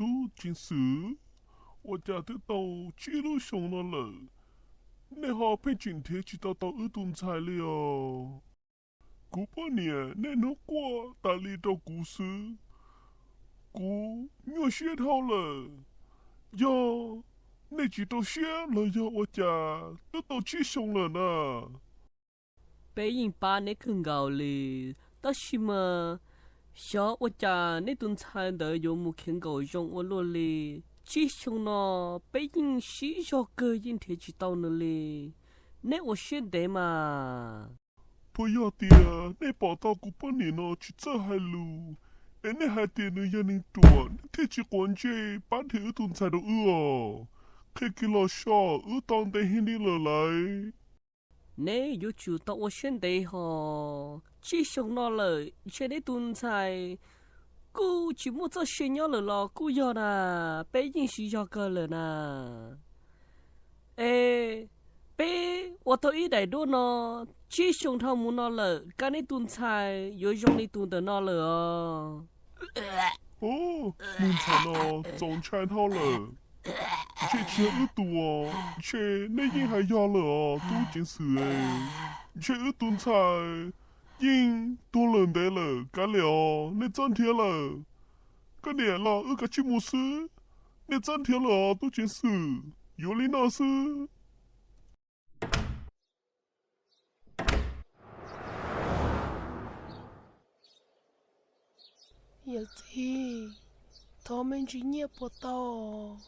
都真是，我家的都记录上了。你好，陪今天知道到一顿材料。古半年，你能过打理到故事，古有学好了。哟，你知道学了呀？我家都到起上了呢。北影把你更高哩，但是嘛，小我家那顿菜的有木看够用我了哩，只想呢，北影是小个人天知道呢哩，那我选的嘛。不要的啊，你报道古半年了，去走海路。哎，你还点了要你多，你天气关键，半天一顿菜都饿哦。开起了小，饿当得很你了来。你又知道我选的吼，只想到了，选的顿菜，姑就莫做炫耀了咯，姑要啦，北影是要个了呢。诶，北我都一代多呢，只想他们那了，干那顿菜又用你顿的那了哦。哦，门菜呢，中餐好了。这饿多哦，这你人还要了哦，都真是诶。这一顿菜，人多人得了，干了哦，你整天了。个年了，个节目是，你整天了哦，都真是。有你那是。叶子，他们今年不到。